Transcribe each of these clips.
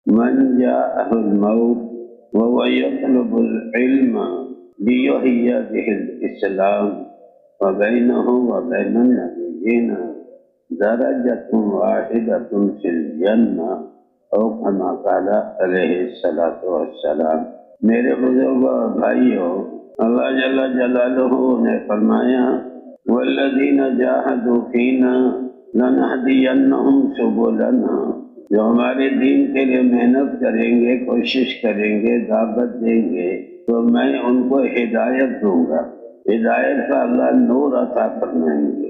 من جاءه الموت وهو يطلب العلم ليحيي به الإسلام وبينه وبين النبيين درجة واحدة في الجنة او كما قال علیہ الصلوۃ والسلام۔ میرے بزرگوں اور بھائیوں، اللہ جل جلالہ نے فرمایا والذین جاہدوا فینا لنہدینہم سبلنا، جو ہمارے دین کے لیے محنت کریں گے، کوشش کریں گے، دعوت دیں گے تو میں ان کو ہدایت دوں گا۔ ہدایت کا اللہ نور عطا فرمائیں گے۔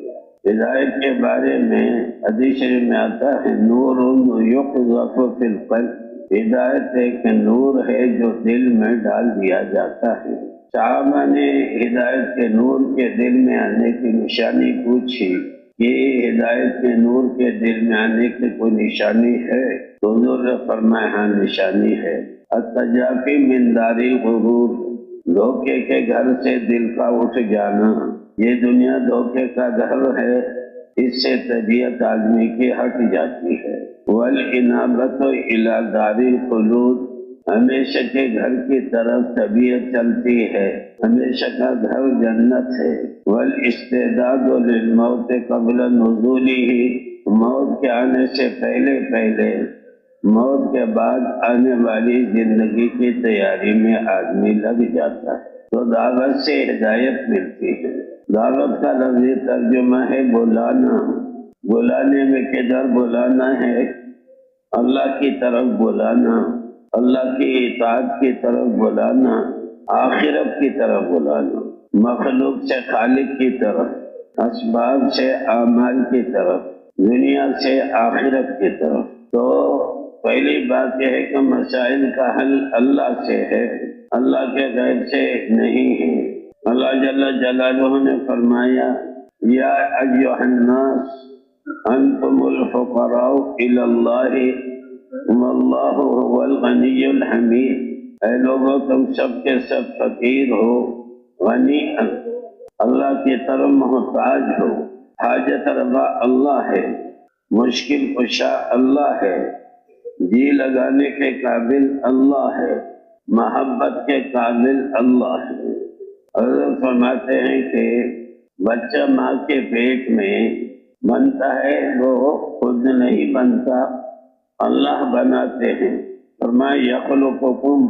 ہدایت کے بارے میں حدیث شریف میں آتا ہے نور یقذف فی القلب، ہدایت ایک نور ہے جو دل میں ڈال دیا جاتا ہے۔ صحابہ نے ہدایت کے نور کے دل میں آنے کی نشانی پوچھی کہ ہدایت کے نور کے دل میں آنے کی کوئی نشانی ہے؟ تو حضور نے فرمایا ہاں نشانی ہے، التجافی من دار الغرور، دھوکے کے گھر سے دل کا اٹھ جانا۔ یہ دنیا دھوکے کا گھر ہے، اس سے طبیعت آدمی کی ہٹ جاتی ہے۔ والانابۃ الی دار الخلود، ہمیشہ کے گھر کی طرف طبیعت چلتی ہے، ہمیشہ کا گھر جنت ہے۔ والاستعداد للموت قبل نزولہ، موت کے آنے سے پہلے موت کے بعد آنے والی زندگی کی تیاری میں آدمی لگ جاتا ہے تو دعوت سے ہدایت ملتی ہے۔ دعوت کا لفظی ترجمہ ہے بلانا۔ بلانے میں کدھر بلانا ہے؟ اللہ کی طرف بلانا، اللہ کی اطاعت کی طرف بلانا، آخرت کی طرف بلانا، مخلوق سے خالق کی طرف، اسباب سے اعمال کی طرف، دنیا سے آخرت کی طرف۔ تو پہلی بات یہ ہے کہ مسائل کا حل اللہ سے ہے، اللہ کے غیر سے نہیں ہے۔ اللہ جل جلالہ نے فرمایا یا ایھا الناس انتم الفقراء الی اللہ واللہ هو الغنی الحمید، اے لوگوں تم سب کے سب فقیر ہو، غنی اللہ کی طرف محتاج ہو، حاجت روا اللہ ہے، مشکل کشا اللہ ہے، جی لگانے کے قابل اللہ ہے، محبت کے قابل اللہ ہے۔ حضرت فرماتے ہیں کہ بچہ ماں کے پیٹ میں بنتا ہے، وہ خود نہیں بنتا، اللہ بناتے ہیں۔ فرمایا یخلقکم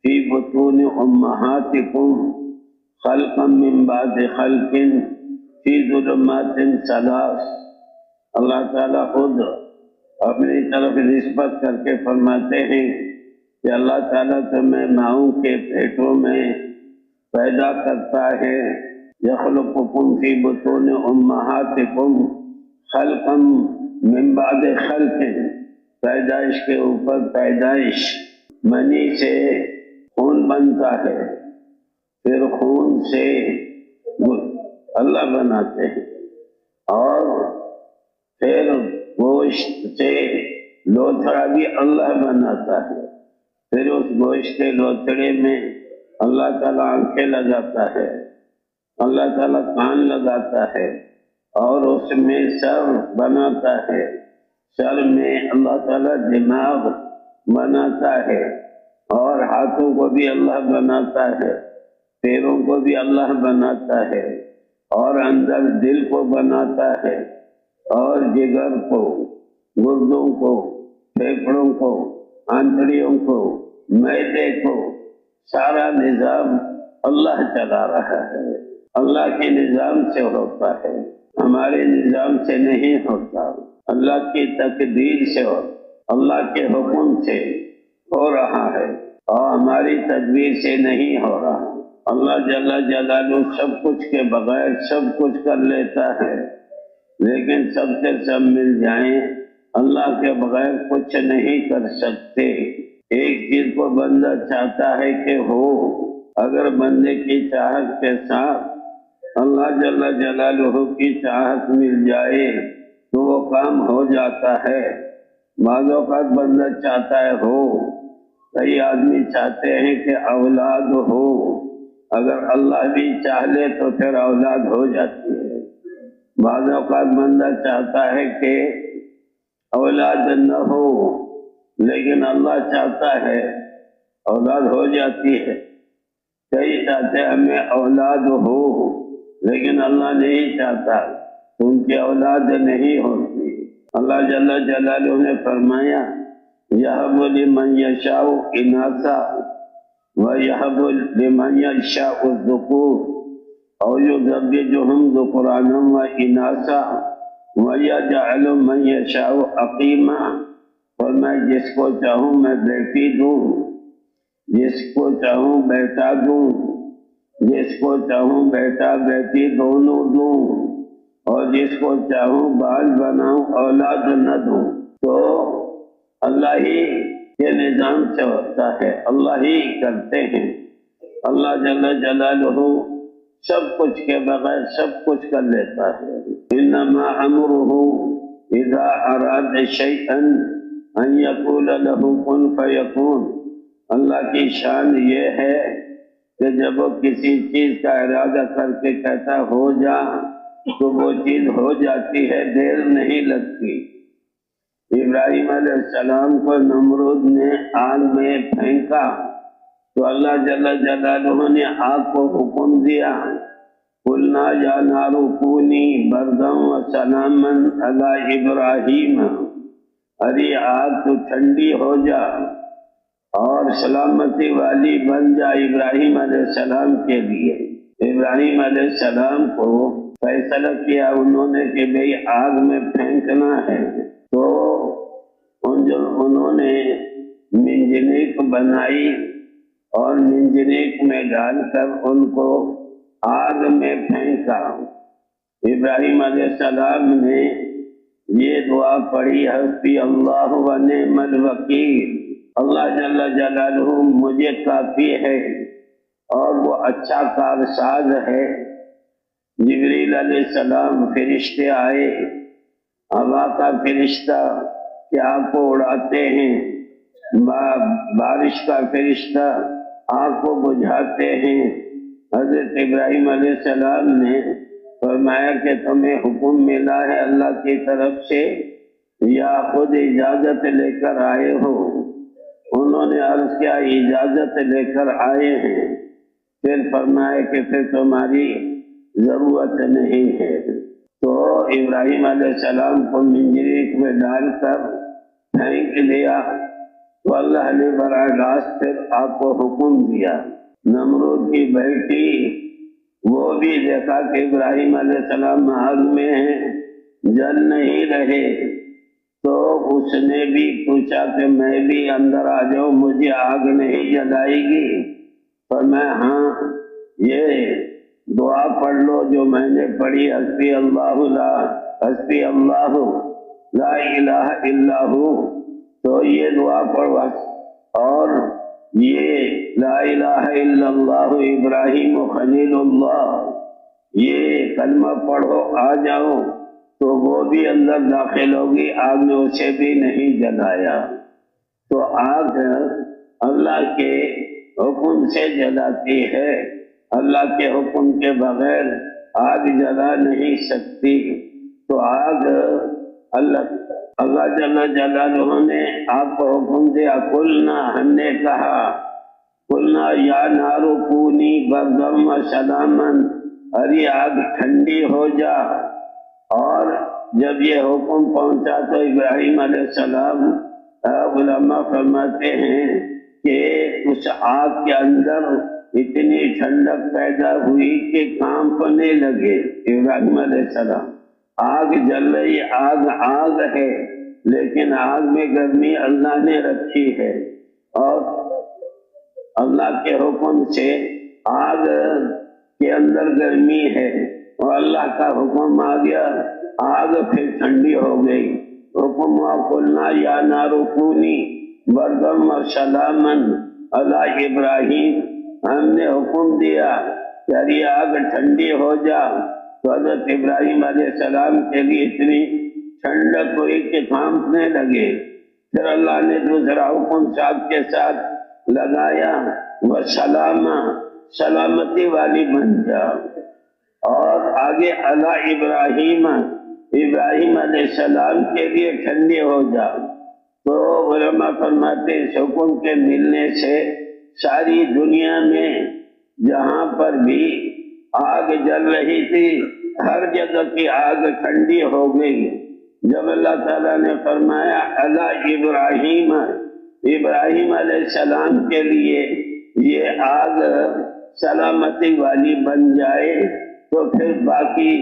فی بطون امہاتکم خلقا من بعد خلق فی ظلمات ثلاث، اللہ تعالیٰ خود اپنی طرف نسبت کر کے فرماتے ہیں کہ اللہ تعالیٰ تمہیں ماؤں کے پیٹوں میں پیدا کرتا ہے، یخلقکم فی بطون امہاتکم خلقا من بعد خلق، پیدائش کے اوپر پیدائش، منی سے خون بنتا ہے، پھر خون سے اللہ بناتے ہیں، اور پھر گوشت سے لوتھڑا بھی اللہ بناتا ہے، پھر اس گوشت کے لوتھڑے میں اللہ تعالیٰ آنکھیں لگاتا ہے، اللہ تعالیٰ کان لگاتا ہے، اور اس میں سر بناتا ہے، سر میں اللہ تعالیٰ دماغ بناتا ہے، اور ہاتھوں کو بھی اللہ بناتا ہے، پیروں کو بھی اللہ بناتا ہے، اور اندر دل کو بناتا ہے، اور جگر کو، گردوں کو، پھیپھڑوں کو، آنتڑیوں کو، معدے کو، سارا نظام اللہ چلا رہا ہے، اللہ کے نظام سے ہوتا ہے، ہمارے نظام سے نہیں ہوتا، اللہ کی تقدیر سے ہو، اللہ کے حکم سے ہو رہا ہے، اور ہماری تدبیر سے نہیں ہو رہا۔ اللہ جل جلالہ سب کچھ کے بغیر سب کچھ کر لیتا ہے، لیکن سب کے سب مل جائیں اللہ کے بغیر کچھ نہیں کر سکتے۔ ایک چیز کو بندہ چاہتا ہے کہ ہو، اگر بندے کی چاہت کے ساتھ اللہ جل جلالہ کی چاہت مل جائے تو وہ کام ہو جاتا ہے۔ بعض اوقات بندہ چاہتا ہے ہو، کئی آدمی چاہتے ہیں کہ اولاد ہو، اگر اللہ بھی چاہ لے تو پھر اولاد ہو جاتی ہے۔ بعض اوقات بندہ چاہتا ہے کہ اولاد نہ ہو، لیکن اللہ چاہتا ہے اولاد ہو جاتی ہے، کئی چاہتے ہمیں اولاد ہو، لیکن اللہ نہیں چاہتا، ان کی اولاد نہیں ہوتی۔ اللہ جل جلالہ نے فرمایا یہب لمن یشاء اناثا ویہب لمن یشاء الذکور او یزوجہم ذکرانا واناثا ویجعل من یشاء عقیما، اور میں جس کو چاہوں میں بیٹی دوں، جس کو چاہوں بیٹا دوں، جس کو چاہوں بیٹا بیٹی دونوں دوں، اور جس کو چاہوں بال بناؤں اولاد نہ دوں۔ تو اللہ ہی کے نظام سے ہوتا ہے، اللہ ہی کرتے ہیں۔ اللہ جل جلالہ سب کچھ کے بغیر سب کچھ کر لیتا ہے۔ انما امرہ اذا اراد شیئا ان یقول لہ کن فیکون، اللہ کی شان یہ ہے کہ جب وہ کسی چیز کا ارادہ کر کے کہتا ہو جا تو وہ چیز ہو جاتی ہے، دیر نہیں لگتی۔ ابراہیم علیہ السلام کو نمرود نے آگ میں پھینکا تو اللہ جل جلالہ نے آگ کو حکم دیا، قلنا یا نار کونی بردا وسلاما علی ابراہیم، ارے آگ تو ٹھنڈی ہو جا اور سلامتی والی بن جا ابراہیم علیہ السلام کے لیے۔ ابراہیم علیہ السلام کو فیصلہ کیا انہوں نے کہ بھئی آگ میں پھینکنا ہے، تو انہوں نے منجنیق بنائی اور منجنیق میں ڈال کر ان کو آگ میں پھینکا۔ ابراہیم علیہ السلام نے یہ دعا پڑھی، حسبی اللہ و نعم الوکیل، اللہ جل جلالہ مجھے کافی ہے اور وہ اچھا کارساز ہے۔ جبریل علیہ السلام فرشتے آئے، ہوا کا فرشتہ کہ آگ کو اڑاتے ہیں، بارش کا فرشتہ آگ کو بجھاتے ہیں۔ حضرت ابراہیم علیہ السلام نے فرمایا کہ تمہیں حکم ملا ہے اللہ کی طرف سے یا خود اجازت لے کر آئے ہو؟ انہوں نے عرض کیا اجازت لے کر آئے ہیں۔ پھر فرمایا کہ پھر تمہاری ضرورت نہیں ہے۔ تو ابراہیم علیہ السلام کو منجنیق میں ڈال کر پھینک دیا تو اللہ نے براہ راست پھر آپ کو حکم دیا۔ نمرود کی بیٹی وہ بھی دیکھا کہ ابراہیم علیہ السلام آگ میں ہیں، جل نہیں رہے، تو اس نے بھی پوچھا کہ میں بھی اندر آ جاؤں، مجھے آگ نہیں جلائے گی؟ فرمایا ہاں، یہ دعا پڑھ لو جو میں نے پڑھی، حسبی اللہ لا الہ الا ہو، تو یہ دعا پڑھو اور یہ لا الہ الا اللہ ابراہیم خلیل اللہ، یہ کلمہ پڑھو، آ جاؤ، تو وہ بھی اندر داخل ہوگی، آگ نے اسے بھی نہیں جلایا۔ تو آگ اللہ کے حکم سے جلاتی ہے، اللہ کے حکم کے بغیر آگ جلا نہیں سکتی۔ تو آگ اللہ جل جلالہ نے آگ کو حکم دیا، قلنا ہم نے کہا، قلنا یا نار کونی بردا وسلاما، ارے آگ ٹھنڈی ہو جا۔ اور جب یہ حکم پہنچا تو ابراہیم علیہ السلام، علماء فرماتے ہیں کہ اس آگ کے اندر اتنی ٹھنڈک پیدا ہوئی کہ کانپنے لگے ابراہیم علیہ السلام۔ آگ جل رہی، آگ ہے، لیکن آگ میں گرمی اللہ نے رکھی ہے، اور اللہ کے حکم سے آگ کے اندر گرمی ہے، اور اللہ کا حکم آ گیا، آگ پھر ٹھنڈی ہو گئی۔ حکم قلنا یا نار کونی بردا وسلاما علی ابراہیم، ہم نے حکم دیا کہ یہ آگ ٹھنڈی ہو جا، تو حضرت ابراہیم علیہ السلام کے لیے اتنی ٹھنڈک ہوئی کہ کانپنے لگے۔ پھر اللہ نے دوسرا حکم ساتھ کے ساتھ لگایا، وسلاما، سلامتی والی بن جا، اور آگے علی ابراہیم، ابراہیم علیہ السلام کے لیے ٹھنڈی ہو جا۔ تو علماء فرماتے ہیں اس حکم کے ملنے سے ساری دنیا میں جہاں پر بھی آگ جل رہی تھی ہر جگہ کی آگ ٹھنڈی ہو گئی۔ جب اللہ تعالیٰ نے فرمایا علی ابراہیم، ابراہیم علیہ السلام کے لیے یہ آگ سلامتی والی بن جائے تو پھر باقی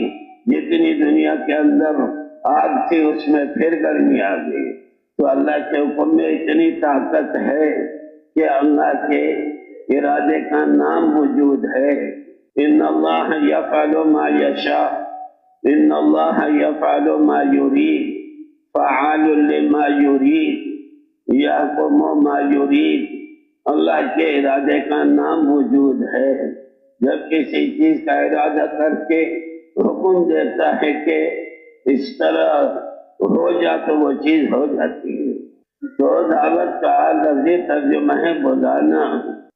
جتنی دنیا کے اندر آگ تھی اس میں پھر گرمی آ گئی۔ تو اللہ کے حکم میں اتنی طاقت ہے کہ اللہ کے ارادے کا نام موجود ہے۔ ان اللہ یفعل ما یشاء، ان اللہ یفعل ما یرید، فعال لما یرید، یحکم ما یرید۔ اللہ کے ارادے کا نام موجود ہے، جب کسی چیز کا ارادہ کر کے حکم دیتا ہے کہ اس طرح ہو جا تو وہ چیز ہو جاتی ہے۔ تو دعوت کا لفظی ترجمہ ہے بلانا،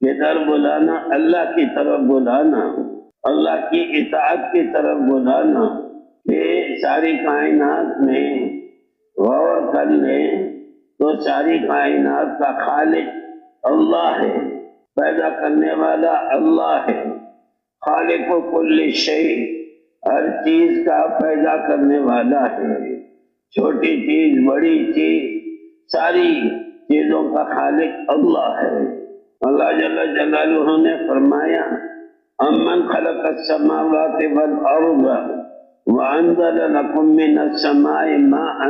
کدھر بلانا؟ اللہ کی طرف بلانا، اللہ کی اطاعت کی طرف بلانا۔ کہ ساری کائنات میں غور کر لیں تو ساری کائنات کا خالق اللہ ہے، پیدا کرنے والا اللہ ہے، خالق و کل شیء، ہر چیز کا پیدا کرنے والا ہے، چھوٹی چیز بڑی چیز ساری چیزوں کا خالق اللہ ہے۔ اللہ جل جلالہ نے فرمایا امن خلق السماوات والارض وانزل لکم من السماء ماء،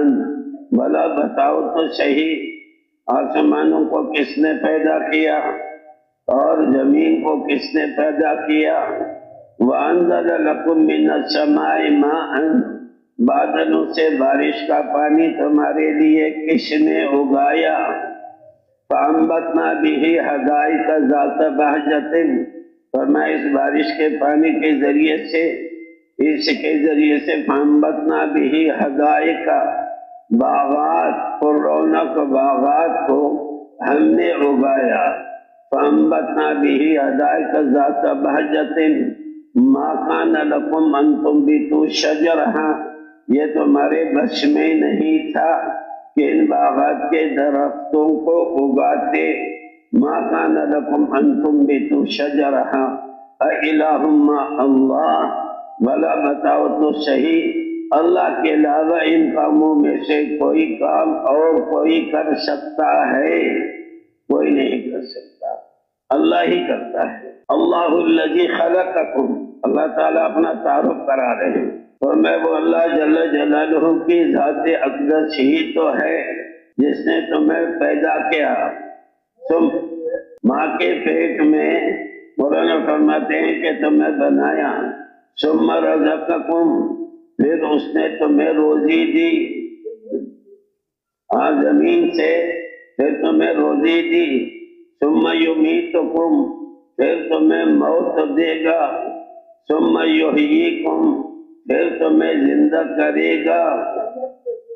بھلا بتاؤ تو صحیح آسمانوں کو کس نے پیدا کیا اور زمین کو کس نے پیدا کیا؟ وانزل لکم من السماء ماء، بادلوں سے بارش کا پانی تمہارے لیے کس نے اگایا؟ فانبتنا به حدائق ذات بہجۃ، فرمایا اس بارش کے پانی کے ذریعے سے فانبتنا به حدائق، باغات پر رونق باغات کو ہم نے اگایا۔ فانبتنا به حدائق ذات بہجۃ ما کان لکم ان تنبتوا شجرہا، یہ تمہارے بس میں نہیں تھا کہ ان باغات کے درختوں کو اگاتے۔ ما کان لکم ان تنبتوا شجرہا اِلٰہ مع اللہ، بھلا بتاؤ تو صحیح اللہ کے علاوہ ان کاموں میں سے کوئی کام اور کوئی کر سکتا ہے؟ کوئی نہیں کر سکتا، اللہ ہی کرتا ہے۔ اللہ الذی خلقکم، اللہ تعالیٰ اپنا تعارف کرا رہے ہیں اور میں وہ اللہ جل جلالہ کی ذات اقدس ہی تو ہے جس نے تمہیں پیدا کیا۔ تم ماں کے پیٹ میں، مولانا فرماتے ہیں کہ تمہیں بنایا، ثم رزقکم، پھر اس نے تمہیں روزی دی، زمین سے پھر تمہیں روزی دی، ثم یمیتکم، پھر تمہیں موت دے گا، ثم یحییکم، پھر تمہیں زندہ کرے گا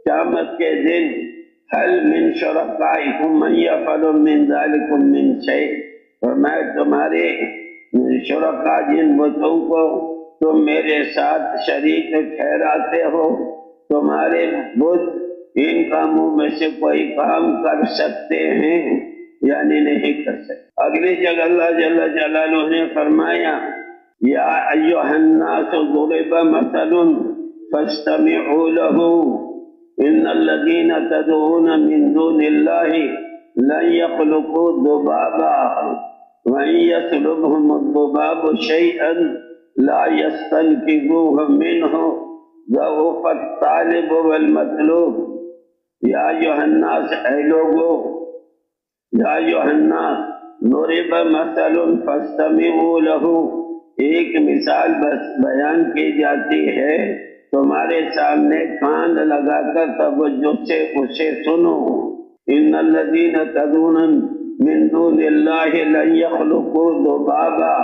قیامت کے دن۔ هل من شرکائکم من یفعل من ذلکم من شیء، فرمایا تمہارے شرکا جن بتوں کو تم میرے ساتھ شریک ٹھہراتے ہو، تمہارے بت ان کاموں میں سے کوئی کام کر سکتے ہیں؟ یعنی نہیں کر سکتے۔ اگلی جگہ اللہ جل جلالہ نے فرمایا یا ایھا الناس ضرب مثل فاستمعوا له ان الذین تدعون من دون اللہ لن يخلقوا ذبابا وإن يسلبهم الذباب شيئا لا يستنقذوه منه ضعف الطالب والمطلوب۔ یا ایھا الناس، اے لوگو، یا ایھا الناس ضرب مثل فاستمعوا له، ایک مثال بس بیان کی جاتی ہے، تمہارے سامنے کان لگا کر توجہ سے اسے سنو۔ ان الذین تدعون من دون اللہ لن یخلقوا ذبابا،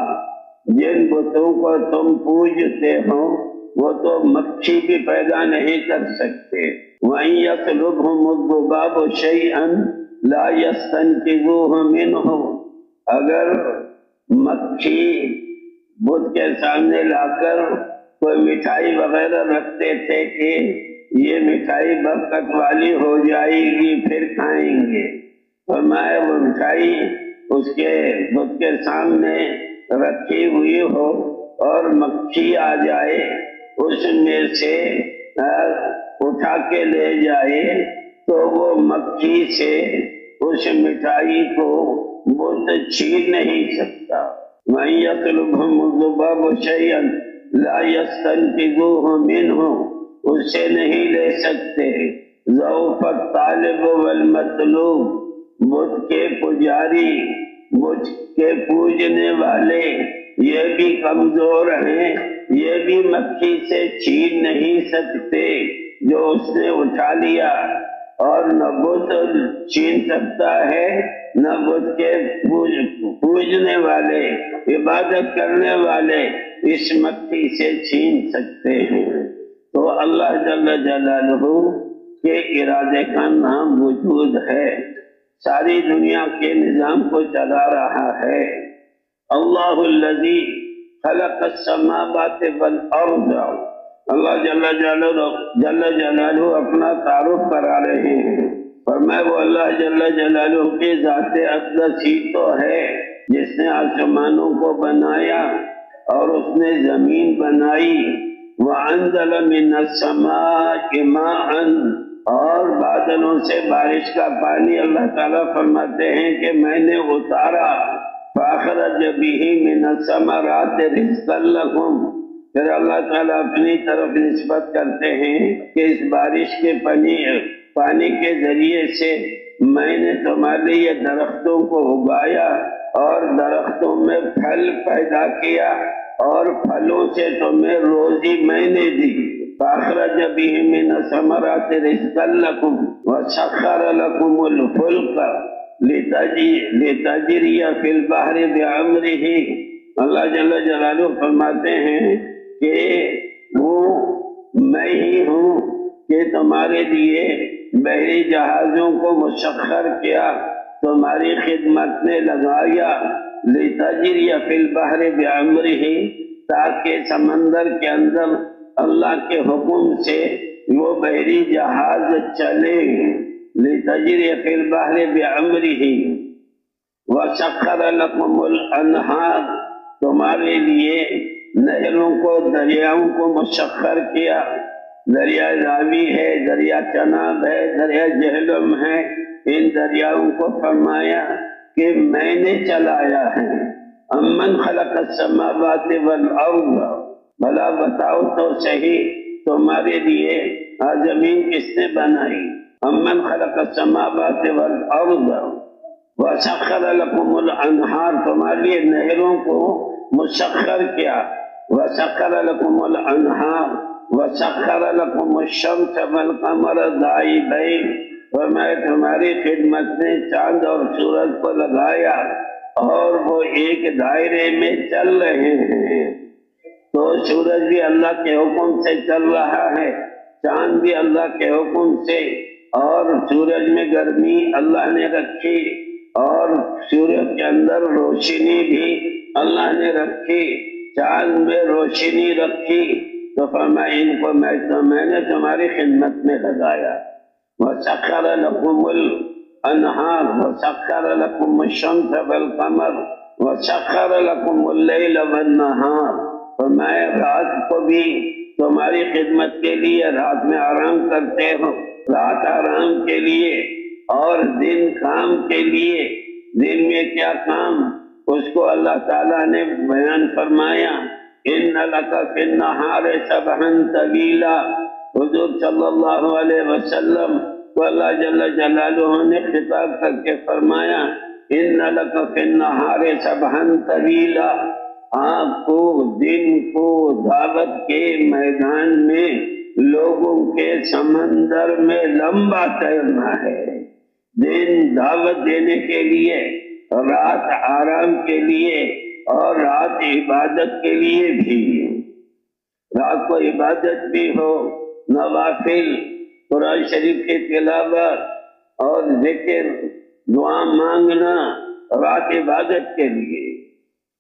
جن بتوں کو تم پوجتے ہو وہ تو مکھی بھی پیدا نہیں کر سکتے۔ وَإِن يَسْلُبْهُمُ الذُّبَابُ شَيْئًا لَا يَسْتَنقِذُوهُ مِنْهُ، اگر مکھی بت کے سامنے لا کر کوئی مٹھائی وغیرہ رکھتے تھے کہ یہ مٹھائی برکت والی ہو جائے گی پھر کھائیں گے۔ فرمایا وہ مٹھائی اس کے بت کے سامنے رکھی ہوئی ہو اور مکھی آ جائے اس میں سے اٹھا کے لے جائے تو وہ مکھی سے اس مٹھائی کو بت چھین نہیں سکتا۔ وَإِن يَطْلُبْهُمُ الذُّبَابُ شَيْئًا لَا يَسْتَنقِذُوهُ مِنْهُ، اس سے نہیں لے سکتے۔ ضعف الطالب والمطلوب، بت کے پجاری، بت کے پوجنے والے یہ بھی کمزور ہیں، یہ بھی مکھی سے چھین نہیں سکتے جو اس نے اٹھا لیا، اور نہ بت چھین سکتا ہے نہ بت کے پوجنے والے عبادت کرنے والے اس مکھی سے چھین سکتے ہیں۔ تو اللہ جل جلالہ کے ارادے کا نام وجود ہے، ساری دنیا کے نظام کو چلا رہا ہے۔ اللہ الذی خلق السماوات والارض، اللہ جل جلالہ اپنا تعارف کرا رہے ہیں۔ فرمایا وہ اللہ جل جلالہ کی ذات اقدس ہی تو ہے جس نے آسمانوں کو بنایا اور اس نے زمین بنائی۔ وَأَنزَلَ مِنَ السَّمَاءِ مَاءً، اور بادلوں سے بارش کا پانی اللہ تعالیٰ فرماتے ہیں کہ میں نے اتارا۔ فَأَخْرَجَ بِهِ مِنَ الثَّمَرَاتِ رِزْقًا لَكُمْ، پھر اللہ تعالیٰ اپنی طرف نسبت کرتے ہیں کہ اس بارش کے پانی کے ذریعے سے میں نے تمہارے لیے درختوں کو اگایا اور درختوں میں پھل پیدا کیا اور پھلوں سے تمہیں روزی میں نے دی۔ فَأَخْرَجَ بِهِ مِنَ الثَّمَرَاتِ رِزْقًا لَكُمْ وَسَخَّرَ لَكُمُ الْفُلْكَ لِتَجْرِيَ فِي الْبَحْرِ بِأَمْرِهِ، اللہ جل جلالہ فرماتے ہیں کہ وہ میں ہی ہوں کہ تمہارے لیے بحری جہازوں کو مسخر کیا، تمہاری خدمت میں لگایا۔ لِتَجْرِيَ فِي الْبَحْرِ بِأَمْرِهِ، تاکہ سمندر کے اندر اللہ کے حکم سے وہ بحری جہاز چلے۔ لِتَجْرِيَ فِي الْبَحْرِ بِأَمْرِهِ وَسَخَّرَ لَكُمُ الْأَنْهَارَ، تمہارے لیے نہروں کو، دریاؤں کو مسخر کیا۔ دریا راوی ہے، دریا چناب ہے، دریا جہلم ہے، ان دریاؤں کو فرمایا کہ میں نے چلایا ہے۔ امن خلق السماوات والارض، بھلا بتاؤ تو صحیح تمہارے لیے زمین کس نے بنائی؟ امن خلق السماوات والارض وسخر لکم الانہار، تمہارے لیے نہروں کو مسخر کیا۔ وسخر لکم الانہار وسخر لکم الشمس والقمر دائبین، اور میں تمہاری خدمت میں چاند اور سورج کو لگایا اور وہ ایک دائرے میں چل رہے ہیں۔ تو سورج بھی اللہ کے حکم سے چل رہا ہے، چاند بھی اللہ کے حکم سے، اور سورج میں گرمی اللہ نے رکھی اور سورج کے اندر روشنی بھی اللہ نے رکھی، چاند میں روشنی رکھی۔ تو فرمایا ان کو میں نے تمہاری خدمت میں لگایا۔ وَسَخَّرَ لَكُمُ الْأَنْهَارَ وَسَخَّرَ لَكُمُ الشَّمْسَ وَالْقَمَرَ وَسَخَّرَ لَكُمُ اللَّيْلَ وَالنَّهَارَ، فرمایا رات کو بھی تمہاری خدمت کے لیے، رات میں آرام کرتے ہو، رات آرام کے لیے، اور دن کام کے لیے۔ دن میں کیا کام، اس کو اللہ تعالیٰ نے بیان فرمایا۔ إِنَّ لَكَ فِي النَّهَارِ سَبْحًا طَوِيلًا، حضور صلی اللہ علیہ وسلم کو اللہ جل جلالہ نے خطاب کر کے فرمایا إِنَّ لَكَ فِي النَّهَارِ سَبْحًا طَوِيلًا، آپ کو دن کو دعوت کے میدان میں، لوگوں کے سمندر میں لمبا تیرنا ہے۔ دن دعوت دینے کے لیے، رات آرام کے لیے، اور رات عبادت کے لیے بھی۔ رات کو عبادت بھی ہو، نوافل، قرآن شریف کی تلاوت اور ذکر، دعا مانگنا، رات عبادت کے لیے،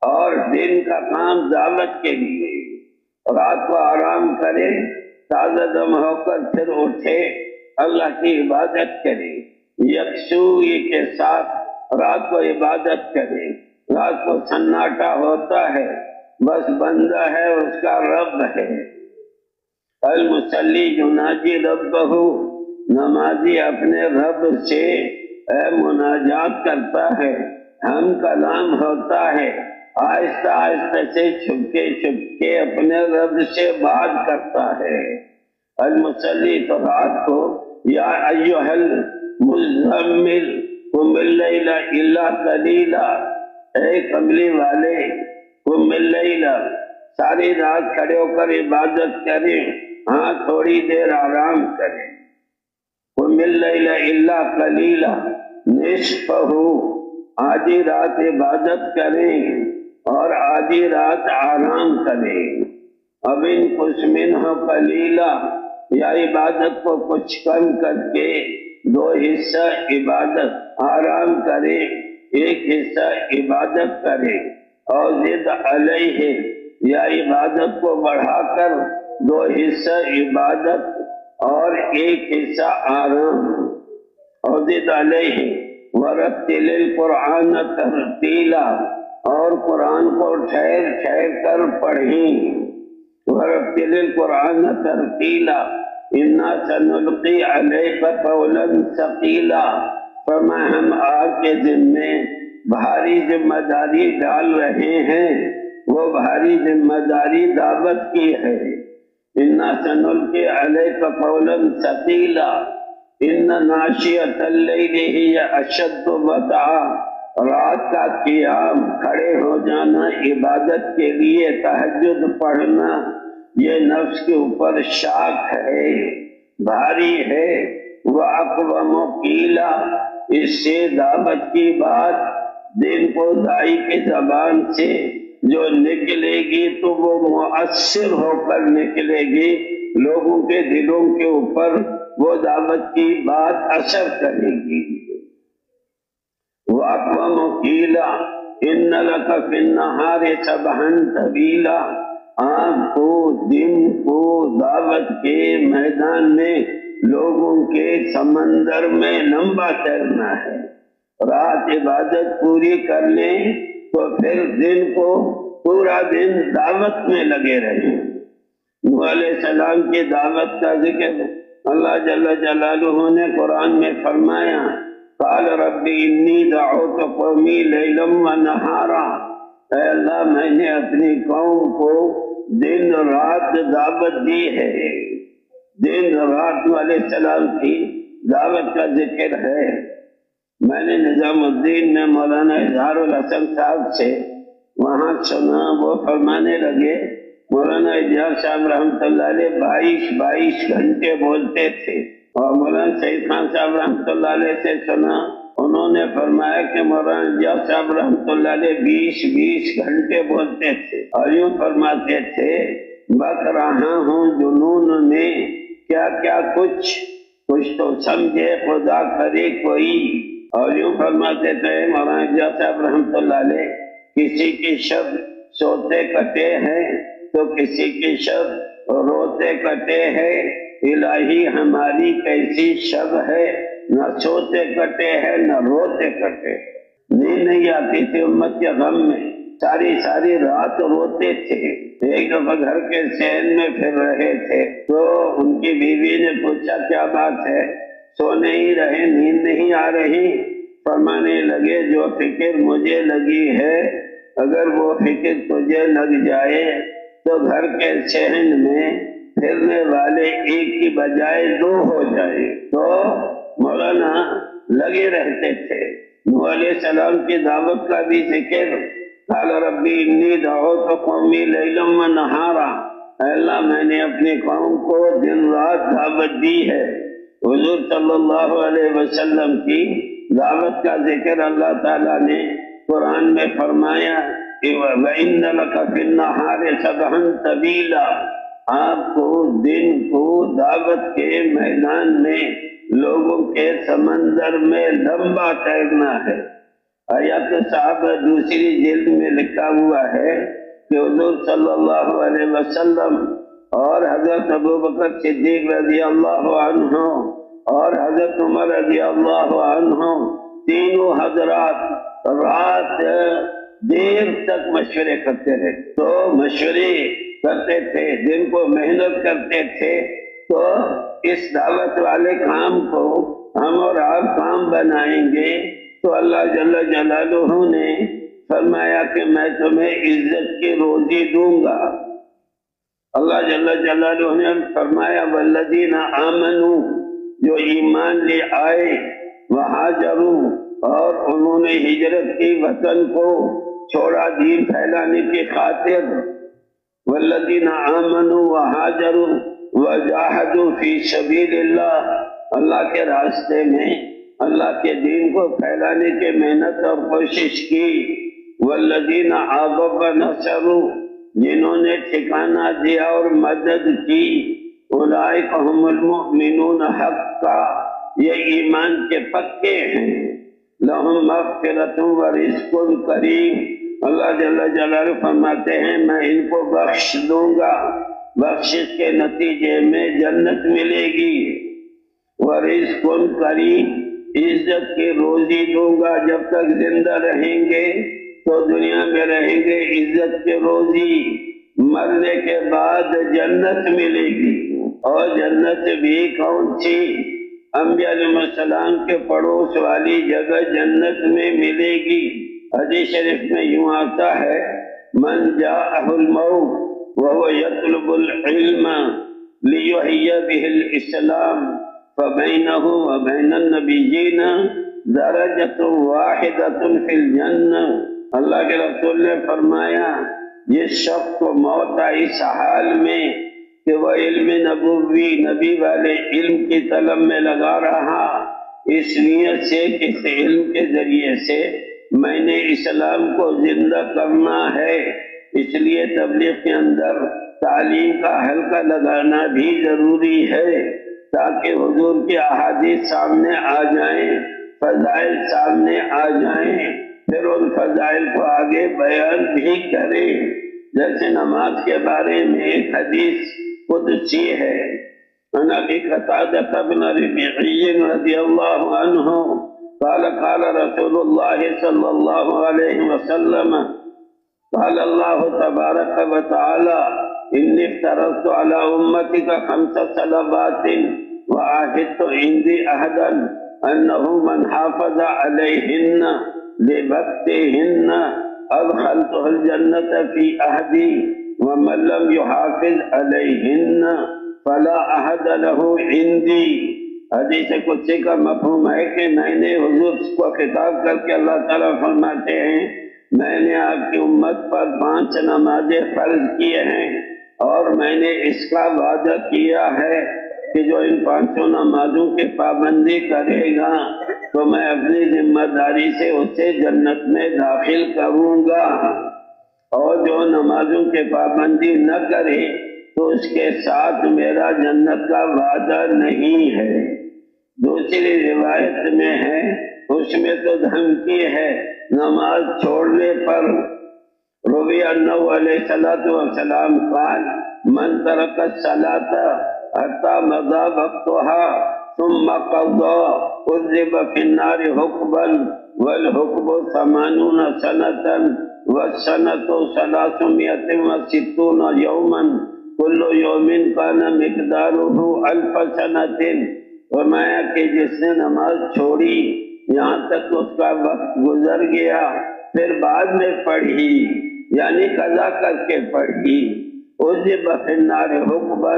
اور دن کا کام دعوت کے لیے۔ رات کو آرام کرے تازہ دم ہو کر پھر اٹھے، اللہ کی عبادت کرے، یکسوئی کے ساتھ رات کو عبادت کرے۔ رات کو سناٹا ہوتا ہے، بس بندہ ہے اس کا رب ہے۔ المصلی یناجی ربہ، نمازی اپنے رب سے مناجات کرتا ہے، ہم کلام ہوتا ہے، آہستہ آہستہ سے چھپکے اپنے رب سے بات کرتا ہے۔ المصلی تو رات کو یا ایھا المزمل قم اللیل الا قلیلا، اے کملی والے قم اللیل، ساری رات کھڑے ہو کر عبادت کریں، ہاں تھوڑی دیر آرام کریں۔ قم اللیل الا قلیلا نصفہ، آدھی رات عبادت کریں اور آدھی رات آرام کریں۔ اب ان کچھ منہ قلیلا، یا عبادت کو کچھ کم کر کے دو حصہ عبادت آرام کریں، ایک حصہ عبادت کریں، اور زد علیہ، یا عبادت کو بڑھا کر دو حصہ عبادت اور ایک حصہ آرام، اور زد علیہ ورتل القرآن ترتیلا، اور قرآن کو ٹھہر ٹھہر کر پڑھیں۔ ورتل القرآن ترتیلا انا سنلقی علیک قولا ثقیلا، فرمایا ہم آپ کے ذمے بھاری ذمہ داری ڈال رہے ہیں، وہ بھاری ذمہ داری دعوت کی ہے۔ انا سنلقی علیک قولا ثقیلا ان ناشئۃ اللیل ہی اشد وطئا، رات کا قیام، کھڑے ہو جانا عبادت کے لیے، تہجد پڑھنا، یہ نفس کے اوپر شاق ہے، بھاری ہے۔ وَأَقْوَمُ قِيلًا، اس سے دعوت کی بات دن کو دائی کی زبان سے جو نکلے گی تو وہ مؤثر ہو کر نکلے گی، لوگوں کے دلوں کے اوپر وہ دعوت کی بات اثر کرے گی۔ وَأَقْوَمُ قِيلًا إِنَّ لَكَ فِي النَّهَارِ سَبْحًا طَوِيلًا، آپ کو دن کو دعوت کے میدان میں لوگوں کے سمندر میں لمبا تیرنا ہے۔ رات عبادت پوری کر لیں تو پھر دن کو پورا دن دعوت میں لگے رہیں۔ نوح علیہ السلام کی دعوت کا ذکر اللہ جل جلالہ نے قرآن میں فرمایا، قال رب انی دعوت قومی لیلا ونہارا، اے اللہ میں نے اپنی قوم کو دن رات دعوت دی ہے۔ دن رات نوح علیہ السلام کی دعوت کا ذکر ہے۔ میں نے نظام الدین میں مولانا اظہار الحسن صاحب سے وہاں سنا، وہ فرمانے لگے مولانا اجاز صاحب رحمۃ اللہ علیہ 22 گھنٹے بولتے تھے، اور مولانا سعید خان صاحب رحمۃ اللہ علیہ سے سنا، انہوں نے فرمایا کہ مولانا اجاز صاحب رحمۃ اللہ علیہ 20 گھنٹے بولتے تھے، اور یوں فرماتے تھے بک رہا ہوں جنون میں کیا کیا کچھ تو سمجھے خدا کرے کوئی، اور یوں فرماتے تھے مولانا اجاز صاحب رحمۃ اللہ علیہ کسی کی شب سوتے کٹے ہیں تو کسی کی شب روتے کٹے ہیں، الہی ہماری کیسی شب ہے، نہ سوتے کٹے ہیں نہ روتے کٹے، نیند نہیں آتی تھی امت کے غم میں، ساری رات روتے تھے۔ ایک دفعہ گھر کے صحن میں پھر رہے تھے تو ان کی بیوی نے پوچھا کیا بات ہے، سو نہیں رہے، نیند نہیں آ رہی؟ فرمانے لگے جو فکر مجھے لگی ہے اگر وہ فکر تجھے لگ جائے تو گھر کے صحن میں پھرنے والے ایک کی بجائے 2 ہو جائے۔ تو مولانا لگے رہتے تھے۔ نوح علیہ السلام کی دعوت کا بھی ذکر، قال ربی انی دعوت قومی لیلا ونہارا، اے اللہ میں نے اپنی قوم کو دن رات دعوت دی ہے۔ حضور صلی اللہ علیہ وسلم کی دعوت کا ذکر اللہ تعالیٰ نے قرآن میں فرمایا کہ وَإِنَّ لَكَ فِي النَّهَارِ سَبْحًا طَوِيلًا، آپ کو دن کو دعوت کے میدان میں لوگوں کے سمندر میں لمبا تیرنا ہے۔ آیات صحابہ دوسری جلد میں لکھا ہوا ہے کہ حضور صلی اللہ علیہ وسلم اور حضرت ابوبکر صدیق رضی اللہ عنہ اور حضرت عمر رضی اللہ عنہ، تینوں حضرات رات دیر تک مشورے کرتے رہتے، تو مشورے کرتے تھے، دن کو محنت کرتے تھے۔ تو اس دعوت والے کام کو ہم اور آپ کام بنائیں گے تو اللہ جل جلالہ نے فرمایا کہ میں تمہیں عزت کی روزی دوں گا۔ اللہ جل جلالہ نے فرمایا والذین آمنوا، جو ایمان لے آئے، وہاجروا، اور انہوں نے ہجرت کی وطن کو چھوڑا دین پھیلانے کی خاطر، والذین آمنوا وہاجروا وجاہدوا فی سبیل اللہ، اللہ کے راستے میں اللہ کے دین کو پھیلانے کی محنت اور کوشش کی، والذین آووا ونصروا، جنہوں نے ٹھکانہ دیا اور مدد کی، اولئک هم المؤمنون حقا، یہ ایمان کے پکے ہیں، لہم مغفرۃ ورزق کریم، اللہ جل جلالہ فرماتے ہیں میں ان کو بخش دوں گا، بخشش کے نتیجے میں جنت ملے گی، ورزق کریم، عزت کی روزی دوں گا، جب تک زندہ رہیں گے تو دنیا میں رہیں گے عزت کی روزی، مرنے کے بعد جنت ملے گی، اور جنت بھی کون سی؟ انبیاء علیہ السلام کے پڑوس والی جگہ جنت میں ملے گی۔ حدیث شریف میں یوں آتا ہے من جاءہ الموت وهو يطلب العلم ليحيي به الإسلام فبينه وبين النبيين درجة واحدة في الجنة، اللہ کے رسول نے فرمایا جس شخص کو موت آئی اس حال میں کہ وہ علم نبوی، نبی والے علم کی طلب میں لگا رہا، اس نیت سے کہ اس علم کے ذریعے سے میں نے اسلام کو زندہ کرنا ہے، اس لیے تبلیغ کے اندر تعلیم کا حلقہ لگانا بھی ضروری ہے تاکہ حضور کی احادیث سامنے آ جائیں، فضائل سامنے آ جائیں، پھر ان فضائل کو آگے بیان بھی کریں۔ جیسے نماز کے بارے میں ایک حدیث قدسی ہے، عن ابی قتادہ بن ربیعی رضی اللہ عنہ قال قال رسول اللہ صلی اللہ علیہ وسلم قال اللہ تبارک و تعالی انی افترضت علی امتک 5 صلوات وعاہدت عندی عہدا انہ من حافظ علیہن لبتہن ادخلتہ الجنت فی عہدی ومن لم یحافظ علیہن فلا عہد لہ عندی۔ حدیث قدسی کا مفہوم ہے کہ میں نے حضور کو خطاب کر کے اللہ تعالیٰ فرماتے ہیں میں نے آپ کی امت پر 5 نمازیں فرض کیے ہیں، اور میں نے اس کا وعدہ کیا ہے کہ جو ان 5 نمازوں کی پابندی کرے گا تو میں اپنی ذمہ داری سے اسے جنت میں داخل کروں گا، اور جو نمازوں کی پابندی نہ کرے تو اس کے ساتھ میرا جنت کا وعدہ نہیں ہے۔ دوسری روایت میں ہے، اس میں تو دھمکی ہے نماز چھوڑنے پر، روی انہو علیہ السلام قال من ترک الصلاة حتی مضى وقتها ثم قضى عذب في النار حقبا والحقب 80 سنة والسنة 360 يوما كل يوم كان مقداره 1000 سنة۔ فرمایا کہ جس نے نماز چھوڑی یہاں تک اس کا وقت گزر گیا، پھر بعد میں پڑھی یعنی قضا کر کے پڑھی، عذب فی النار حقبا،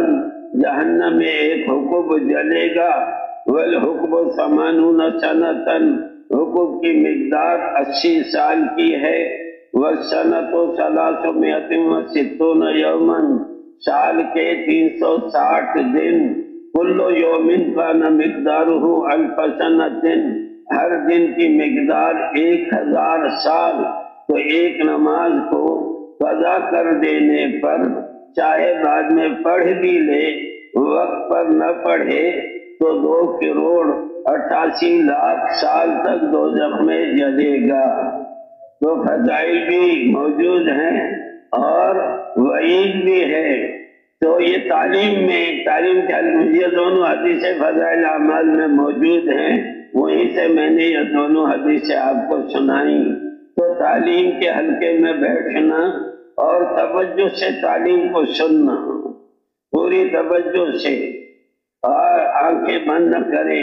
جہنم میں ایک حقب جلے گا، والحقب 80 سنة، حقب کی مقدار 80 سال کی ہے، والسنة 360 یوما، سال کے 360 دن، کل یوم کان مقدارہ 1000 سنة، ہر دن کی مقدار 1000 سال۔ تو ایک نماز کو قضا کر دینے پر چاہے بعد میں پڑھ بھی لے، وقت پر نہ پڑھے تو 2 کروڑ 88 لاکھ سال تک دوزخ میں جلے گا۔ تو فضائل بھی موجود ہیں اور وعید بھی ہے۔ تو یہ تعلیم یہ دونوں حدیثیں فضائل اعمال میں موجود ہیں، وہیں سے میں نے یہ دونوں حدیثیں آپ کو سنائیں۔ تو تعلیم کے حلقے میں بیٹھنا اور توجہ سے تعلیم کو سننا، پوری توجہ سے، اور آنکھیں بند نہ کرے،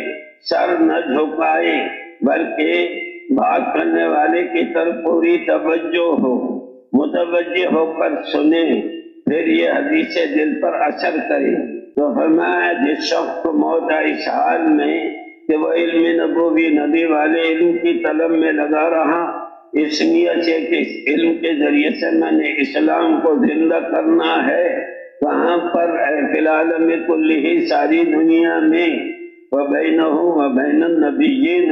سر نہ جھکائے، بلکہ بات کرنے والے کی طرف پوری توجہ ہو، متوجہ ہو کر سنے، پھر یہ حدیثیں دل پر اثر کریں۔ تو فرمایا جس شخص کو موت آئی اس حال میں کہ وہ علم نبوی، نبی والے علم کی طلب میں لگا رہا، اس نیت سے کہ اس علم کے ذریعے سے میں نے اسلام کو زندہ کرنا ہے، کہاں پر؟ فی العالم کلہ، ساری دنیا میں، وبینہ وبین النبیین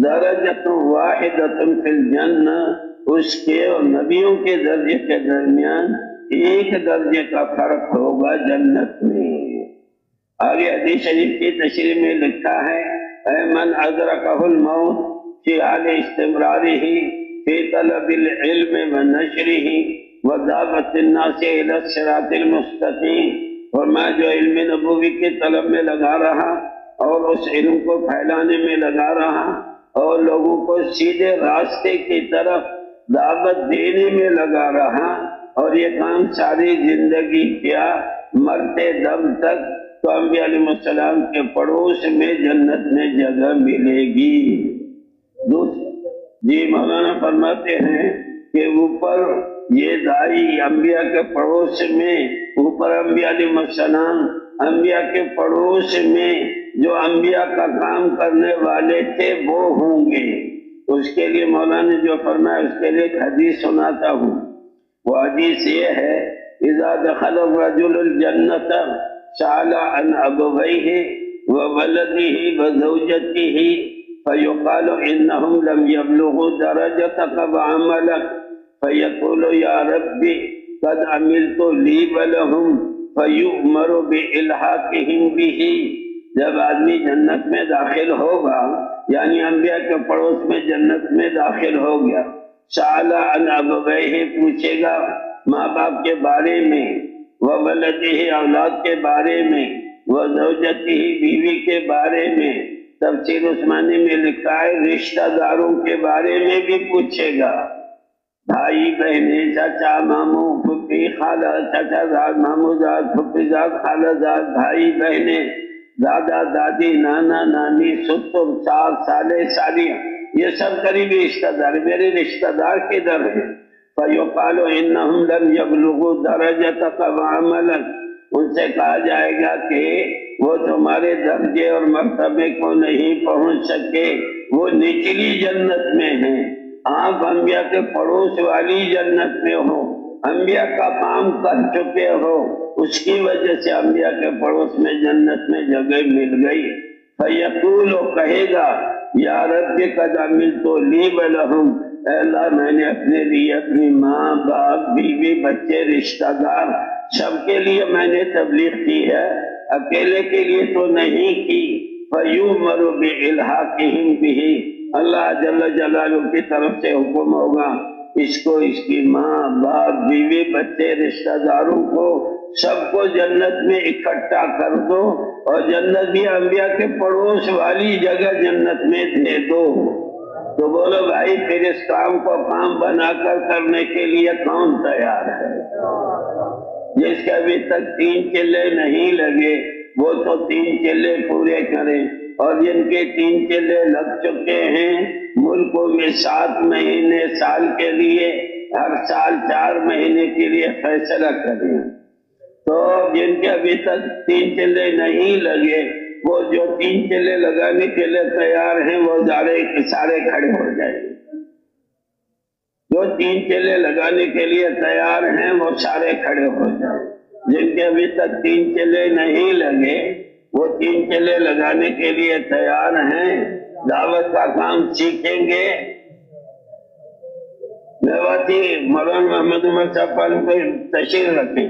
درجۃ واحدۃ فی الجنہ، اس کے اور نبیوں کے درجے کے درمیان ایک درجے کا فرق ہوگا جنت میں۔ آگے حدیث شریف کی تشریح میں لکھا ہے، اے من ادرکہ الموت فی حال استمرارہ فی طلب العلم ونشرہ ودعوت الناس الی الصراط المستقیم، اور میں جو علم نبوی کی طلب میں لگا رہا اور اس علم کو پھیلانے میں لگا رہا اور لوگوں کو سیدھے راستے کی طرف دعوت دینے میں لگا رہا، اور یہ کام ساری زندگی کیا، مرتے دم تک، تو انبیاء علیہ السلام کے پڑوس میں جنت میں جگہ ملے گی۔ جی مولانا فرماتے ہیں کہ اوپر یہ دائی انبیاء کے پڑوس میں، اوپر انبیاء علیہ السلام انبیاء کے پڑوس میں جو انبیاء کا کام کرنے والے تھے وہ ہوں گے۔ اس کے لیے مولانا نے جو فرمایا اس کے لیے ایک حدیث سناتا ہوں۔ وہ حدیث یہ ہے، اذا دخل الرجل الجنت سأل عن ابویہ وولدہ وزوجتہ فیقال انہم لم یبلغوا درجتک وعملک فیقول یا ربی قد عملت لی ولہم فیؤمر بالحاقہم بہ۔ جب آدمی جنت میں داخل ہوگا، یعنی انبیاء کے پڑوس میں جنت میں داخل ہو گیا، سأل عن ابویہ پوچھے گا ماں باپ کے بارے میں، وولدہ اولاد کے بارے میں، وزوجتہ بیوی کے بارے میں، تفسیر عثمانی میں لکھا ہے رشتہ داروں کے بارے میں بھی پوچھے گا، بھائی بہنیں، چچا ماموں پھوپھی خالہ، چچا زاد ماموں زاد پھوپھی زاد خالہ زاد، بھائی بہنیں، دادا دادی، نانا نانی، سسر ساس سالے سالیاں، یہ سب قریبی رشتہ دار، میرے رشتہ دار کدھر ہیں؟ فیقال انہم لم یبلغوا درجتک وعملک، ان سے کہا جائے گا کہ وہ تمہارے درجے اور مرتبے کو نہیں پہنچ سکے، وہ نچلی جنت میں ہیں، آپ انبیاء کے پڑوس والی جنت میں ہو، انبیاء کا کام کر چکے ہو، اس کی وجہ سے انبیاء کے پڑوس میں جنت میں جگہ مل گئی۔ فیقول، کہے گا یا رب قد عملت لی ولہم، اے اللہ میں نے اپنے لیے، اپنی ماں باپ بیوی بچے رشتہ دار سب کے لیے میں نے تبلیغ کی ہے، اکیلے کے لیے تو نہیں کی۔ فیؤمر بالحاقہم بہ، اللہ جل جلالہ کی طرف سے حکم ہوگا اس کو، اس کی ماں باپ بیوی بچے رشتہ داروں کو سب کو جنت میں اکٹھا کر دو، اور جنت بھی انبیاء کے پڑوس والی جگہ جنت میں دے دو۔ تو بولو بھائی پھر اس کام کو کام بنا کر کرنے کے لیے کون تیار ہے؟ جس کے ابھی تک 3 چلے نہیں لگے وہ تو 3 چلے پورے کریں، اور جن کے 3 چلے لگ چکے ہیں ملکوں میں 7 مہینے سال کے لیے، ہر سال 4 مہینے کے لیے فیصلہ کریں۔ تو جن کے ابھی تک 3 چلے نہیں لگے، وہ جو 3 چلے لگانے کے لیے تیار ہیں وہ سارے کھڑے ہو جائیں گے۔ جو 3 چلے لگانے کے لیے تیار ہیں وہ سارے کھڑے ہو جائیں۔ جن کے ابھی تک 3 چلے نہیں لگے وہ 3 چلے لگانے کے لیے تیار ہیں، دعوت کا کام سیکھیں گے۔ میواتی مولانا محمد عمر صاحب پالن کوئی تشریح رکھیں،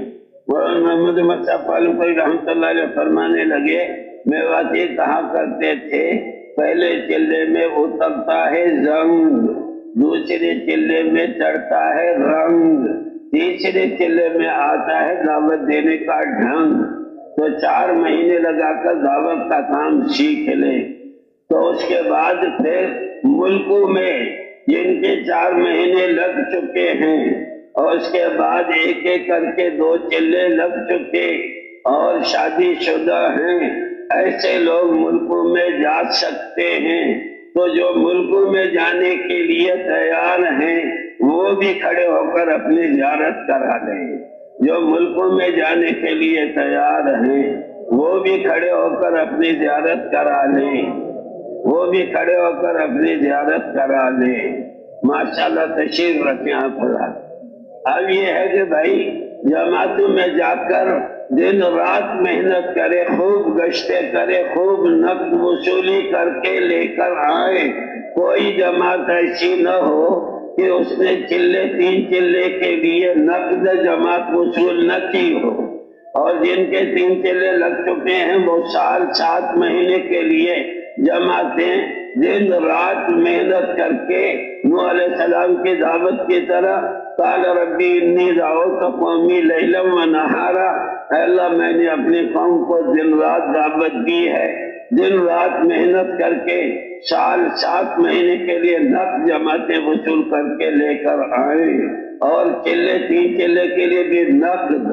مولانا محمد عمر صاحب پالن کوئی رحمۃ اللہ علیہ فرمانے لگے، میواتی کہا کرتے تھے پہلے چلے میں اترتا ہے زنگ، دوسرے چلے میں چڑھتا ہے رنگ، تیسرے چلے میں آتا ہے دعوت دینے کا ڈھنگ، تو 4 مہینے لگا کر دعوت کا کام سیکھ لے، تو اس کے بعد پھر ملکوں میں جن کے 4 مہینے لگ چکے ہیں اور اس کے بعد ایک ایک کر کے 2 چلے لگ چکے اور شادی شدہ ہیں، ایسے لوگ ملکوں میں جا سکتے ہیں۔ تو جو ملکوں میں جانے کے لیے تیار ہیں وہ بھی کھڑے ہو کر اپنی زیارت کرا لیں، جو ملکوں میں جانے کے لیے تیار ہیں وہ بھی کھڑے ہو کر اپنی زیارت کرا لیں، وہ بھی کھڑے ہو کر اپنی زیارت کرا لیں۔ ماشاءاللہ تشریف رکھیں آپ حضرات۔ اب یہ ہے کہ بھائی جماعتوں میں جا کر دن رات محنت کرے، خوب گشتے کرے، خوب نقد وصولی کر کے لے کر آئے۔ کوئی جماعت ایسی نہ ہو کہ اس نے 3 چلے کے لیے نقد جماعت وصول نہ کی ہو، اور جن کے 3 چلے لگ چکے ہیں وہ سال 7 مہینے کے لیے جماعتیں دن رات محنت کر کے نوح علیہ السلام کی دعوت کی طرح قال ربی انی دعوت قومی لیلا و نہارا، اے اللہ میں نے اپنی قوم کو دن رات دعوت دی ہے، دن رات محنت کر کے سال 7 مہینے کے لیے نقد جماعتیں وصول کر کے لے کر آئے، اور 3 چلے کے لیے بھی نقد۔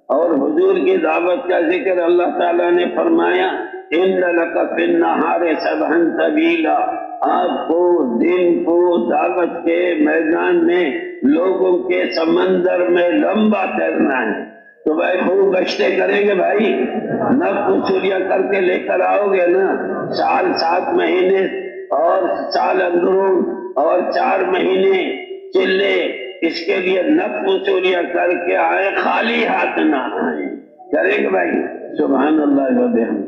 اور حضور کی دعوت کا ذکر اللہ تعالیٰ نے فرمایا ان لک فی النہار سبحا طویلا، آپ کو دن کو دعوت کے میدان میں لوگوں کے سمندر میں لمبا تیرنا ہے۔ تو بھائی خوب گشتے کریں گے بھائی، نقد وصولیاں کر کے لے کر آؤ گے نا، سال 7 مہینے اور سال اندرون اور 4 مہینے چلے، اس کے لیے نقد وصولیاں کر کے آئے، خالی ہاتھ نہ آئے۔ کریں گے بھائی؟ سبحان اللہ و بحمدہ۔